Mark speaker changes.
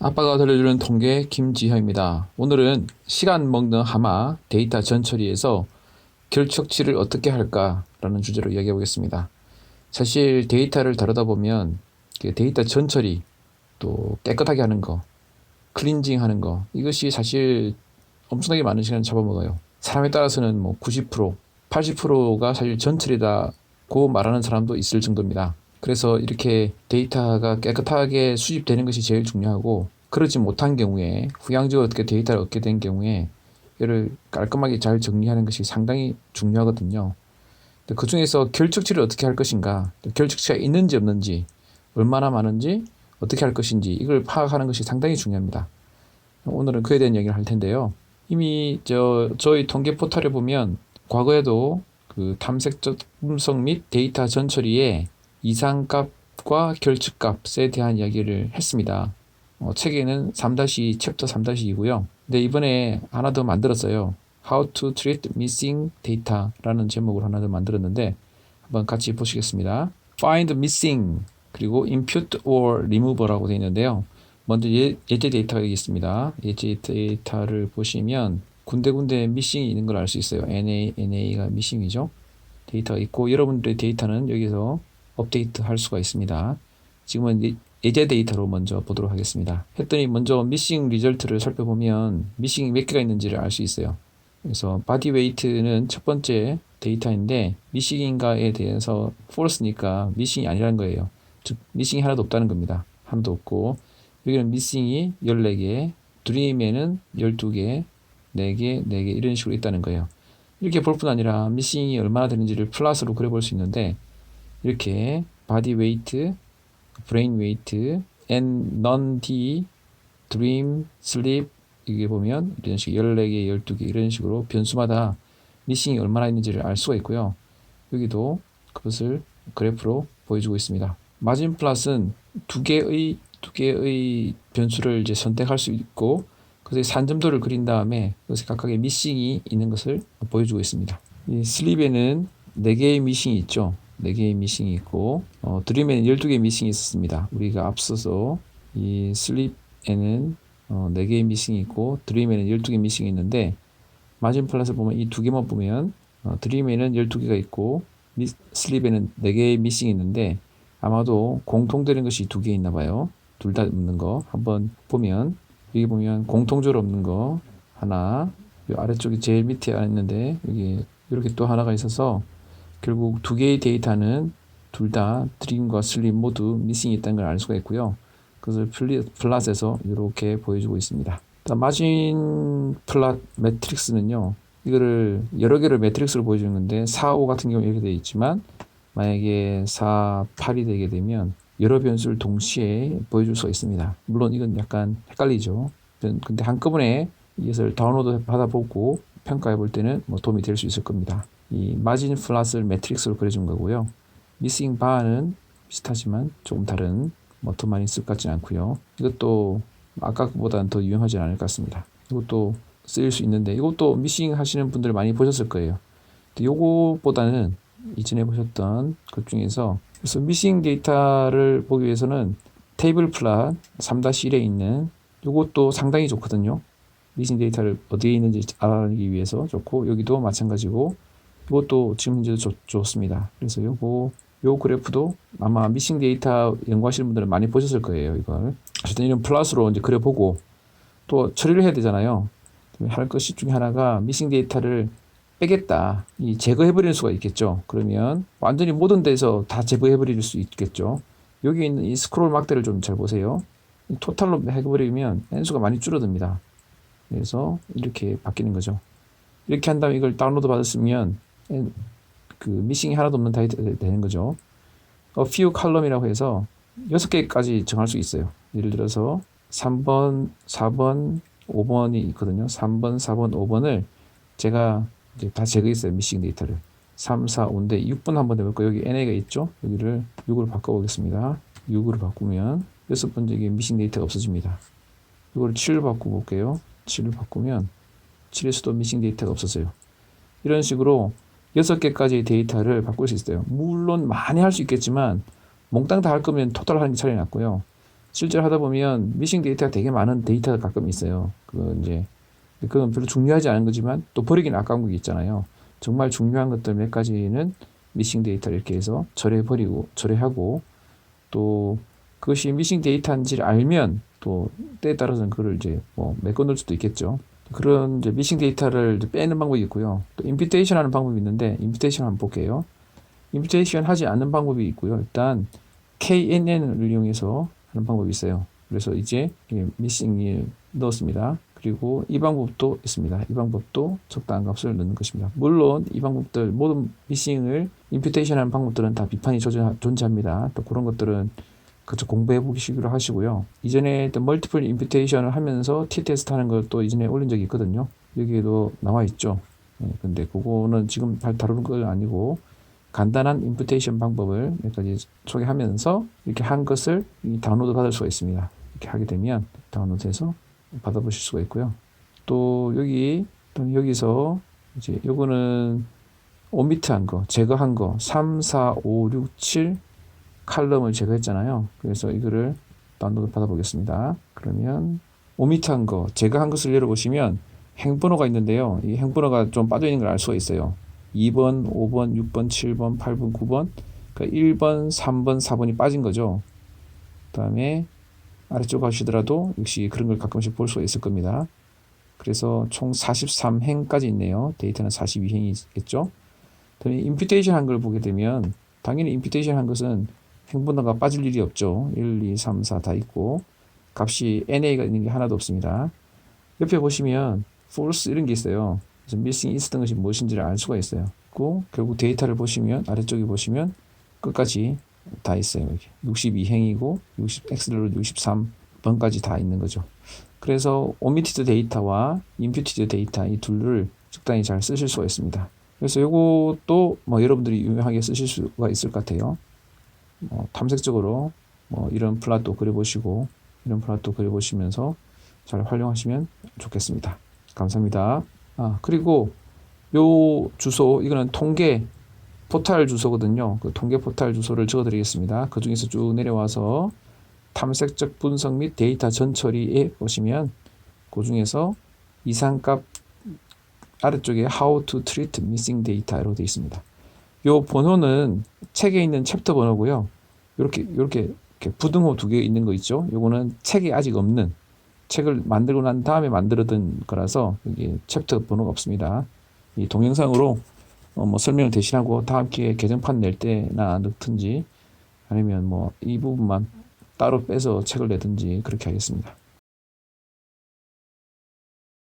Speaker 1: 아빠가 들려주는 통계 김지현입니다. 오늘은 시간 먹는 하마 데이터 전처리에서 결척치를 어떻게 할까라는 주제로 이야기해 보겠습니다. 사실 데이터를 다루다 보면 데이터 전처리, 또 깨끗하게 하는 거, 클린징 하는 거, 이것이 사실 엄청나게 많은 시간을 잡아먹어요. 사람에 따라서는 90%, 80%가 사실 전처리다고 말하는 사람도 있을 정도입니다. 그래서 이렇게 데이터가 깨끗하게 수집되는 것이 제일 중요하고, 그러지 못한 경우에 후양적으로 어떻게 데이터를 얻게 된 경우에 이를 깔끔하게 잘 정리하는 것이 상당히 중요하거든요. 그 중에서 결측치를 어떻게 할 것인가, 결측치가 있는지 없는지, 얼마나 많은지, 어떻게 할 것인지, 이걸 파악하는 것이 상당히 중요합니다. 오늘은 그에 대한 이야기를 할 텐데요. 이미 저희 통계 포털에 보면 과거에도 그 탐색적 음성 및 데이터 전처리에 이상값과 결측값에 대한 이야기를 했습니다. 책에는 3-2 챕터 3-2이고요. 근데 이번에 하나 더 만들었어요. How to treat missing data라는 제목으로 하나 더 만들었는데 한번 같이 보시겠습니다. Find missing 그리고 input or remove라고 되어 있는데요. 먼저 예제 데이터가 여기 있습니다. 예제 데이터를 보시면 군데군데 missing이 있는 걸 알 수 있어요. NA가 missing이죠. 데이터가 있고 여러분들의 데이터는 여기서 업데이트 할 수가 있습니다. 지금은 예제 데이터로 먼저 보도록 하겠습니다. 했더니 먼저 미싱 리절트를 살펴보면 미싱이 몇 개가 있는지를 알 수 있어요. 그래서 바디 웨이트는 첫 번째 데이터인데 미싱인가에 대해서 false니까 미싱이 아니라는 거예요. 즉 미싱이 하나도 없다는 겁니다. 하나도 없고 여기는 미싱이 14개, 드림에는 12개, 4개, 4개 이런 식으로 있다는 거예요. 이렇게 볼 뿐 아니라 미싱이 얼마나 되는지를 플러스로 그려볼 수 있는데 이렇게 바디 웨이트, 브레인 웨이트, N, non D, dream, sleep 이게 보면 이런 식 14개, 12개 이런 식으로 변수마다 미싱이 얼마나 있는지를 알 수가 있고요. 여기도 그것을 그래프로 보여주고 있습니다. 마진 플랫은 두 개의 변수를 이제 선택할 수 있고 그것의 산점도를 그린 다음에 그것에 각각의 미싱이 있는 것을 보여주고 있습니다. 이 슬립에는 4개의 미싱이 있죠. 4개의 미싱이 있고 드림에는 12개의 미싱이 있었습니다. 우리가 앞서서 이 슬립에는 4개의 미싱이 있고 드림에는 12개의 미싱이 있는데 마진 플랫을 보면 이 두 개만 보면 드림에는 12개가 있고 슬립에는 4개의 미싱이 있는데 아마도 공통되는 것이 2개 있나 봐요. 둘 다 없는 거 한번 보면 여기 보면 공통적으로 없는 거 하나, 이 아래쪽에 제일 밑에 있는데 여기 이렇게 또 하나가 있어서 결국 2개의 데이터는 둘 다 드림과 슬립 모두 미싱이 있다는 걸 알 수가 있고요. 그것을 플랫에서 이렇게 보여주고 있습니다. 마진 플랫 매트릭스는요. 이거를 여러 개를 매트릭스로 보여주는 건데 4, 5 같은 경우 이렇게 되어 있지만 만약에 4, 8이 되게 되면 여러 변수를 동시에 보여줄 수가 있습니다. 물론 이건 약간 헷갈리죠. 근데 한꺼번에 이것을 다운로드 받아보고 평가해 볼 때는 도움이 될 수 있을 겁니다. 이 마진 플랫을 매트릭스로 그려준 거고요. 미싱 바는 비슷하지만 조금 다른 더 많이 쓸 것 같지는 않고요. 이것도 아까 그보다는 더 유용하지 않을 것 같습니다. 이것도 쓰일 수 있는데 이것도 미싱 하시는 분들 많이 보셨을 거예요. 이거보다는 이전에 보셨던 것 중에서 그래서 미싱 데이터를 보기 위해서는 테이블 플랫 3-1에 있는 이것도 상당히 좋거든요. 미싱 데이터를 어디에 있는지 알아내기 위해서 좋고 여기도 마찬가지고 이것도 지금 현재도 좋습니다. 그래서 요 그래프도 아마 미싱 데이터 연구하시는 분들은 많이 보셨을 거예요. 이걸 어쨌든 이런 플러스로 이제 그려보고 또 처리를 해야 되잖아요. 할 것이 중에 하나가 미싱 데이터를 빼겠다. 제거해버릴 수가 있겠죠. 그러면 완전히 모든 데서 다 제거해버릴 수 있겠죠. 여기 있는 이 스크롤 막대를 좀 잘 보세요. 토탈로 해버리면 N수가 많이 줄어듭니다. 그래서 이렇게 바뀌는 거죠. 이렇게 한 다음에 이걸 다운로드 받았으면 그 미싱이 하나도 없는 데이터가 되는 거죠. few column이라고 해서 6개까지 정할 수 있어요. 예를 들어서 3번, 4번, 5번이 있거든요. 3번, 4번, 5번을 제가 이제 다 제거했어요. 미싱 데이터를. 3, 4, 5인데 6번 한번 해볼까요? 여기 NA가 있죠? 여기를 6으로 바꿔보겠습니다. 6으로 바꾸면 6번째 이게 미싱 데이터가 없어집니다. 이걸 7로 바꿔볼게요. 7을 바꾸면 7에서도 미싱 데이터가 없어져요. 이런 식으로 6개까지의 데이터를 바꿀 수 있어요. 물론 많이 할 수 있겠지만 몽땅 다 할 거면 토탈 하는 게 차라리 낫고요. 실제로 하다 보면 미싱 데이터가 되게 많은 데이터가 가끔 있어요. 그건 별로 중요하지 않은 거지만 또 버리기는 아까운 게 있잖아요. 정말 중요한 것들 몇 가지는 미싱 데이터를 이렇게 해서 절여하고 또 그것이 미싱 데이터인지를 알면 또 때에 따라서는 그걸 이제 뭐 메꿔놓을 수도 있겠죠. 그런 이제 미싱 데이터를 빼는 방법이 있고요. 또 임퓨테이션 하는 방법이 있는데 임퓨테이션 한번 볼게요. 임퓨테이션 하지 않는 방법이 있고요. 일단 KNN을 이용해서 하는 방법이 있어요. 그래서 이제 미싱을 넣었습니다. 그리고 이 방법도 있습니다. 이 방법도 적당한 값을 넣는 것입니다. 물론 이 방법들 모든 미싱을 임퓨테이션 하는 방법들은 다 비판이 존재합니다. 또 그런 것들은 그저 공부해 보시기로 하시고요. 이전에 멀티플 임퓨테이션을 하면서 T-테스트 하는 것도 이전에 올린 적이 있거든요. 여기에도 나와 있죠. 근데 그거는 지금 다루는 건 아니고 간단한 임퓨테이션 방법을 몇 가지 소개하면서 이렇게 한 것을 다운로드 받을 수가 있습니다. 이렇게 하게 되면 다운로드해서 받아보실 수가 있고요. 또 여기서 이제 요거는 오미트한 거, 제거한 거 3, 4, 5, 6, 7 칼럼을 제거했잖아요. 그래서 이거를 다운로드 받아보겠습니다. 그러면 오미트한 거, 제거한 것을 열어보시면 행번호가 있는데요. 이 행번호가 좀 빠져있는 걸 알 수가 있어요. 2번, 5번, 6번, 7번, 8번, 9번, 그러니까 1번, 3번, 4번이 빠진 거죠. 그 다음에 아래쪽 가시더라도 역시 그런 걸 가끔씩 볼 수가 있을 겁니다. 그래서 총 43행까지 있네요. 데이터는 42행이 있겠죠. 그다음에 임퓨테이션 한 걸 보게 되면 당연히 임퓨테이션 한 것은 행번호가 빠질 일이 없죠. 1, 2, 3, 4 다 있고 값이 NA가 있는 게 하나도 없습니다. 옆에 보시면 false 이런 게 있어요. 그래서 missing 있었던 것이 무엇인지를 알 수가 있어요. 그리고 결국 데이터를 보시면 아래쪽에 보시면 끝까지 다 있어요. 여기 62행이고 x를 63번까지 다 있는 거죠. 그래서 오미티드 데이터와 임퓨티드 데이터 이 둘을 적당히 잘 쓰실 수가 있습니다. 그래서 이것도 뭐 여러분들이 유용하게 쓰실 수가 있을 것 같아요. 탐색적으로 이런 플랫도 그려보시고 이런 플랫도 그려보시면서 잘 활용하시면 좋겠습니다. 감사합니다. 그리고 요 주소 이거는 통계 포탈 주소거든요. 그 통계 포탈 주소를 적어드리겠습니다. 그 중에서 쭉 내려와서 탐색적 분석 및 데이터 전처리에 보시면 그 중에서 이상값 아래쪽에 How to treat missing data로 되어 있습니다. 요 번호는 책에 있는 챕터 번호고요. 이렇게 부등호 2개 있는 거 있죠. 요거는 책에 아직 없는 책을 만들고 난 다음에 만들어둔 거라서 여기 챕터 번호가 없습니다. 이 동영상으로 뭐 설명을 대신하고 다음 기회에 개정판 낼 때나 넣든지 아니면 뭐 이 부분만 따로 빼서 책을 내든지 그렇게 하겠습니다.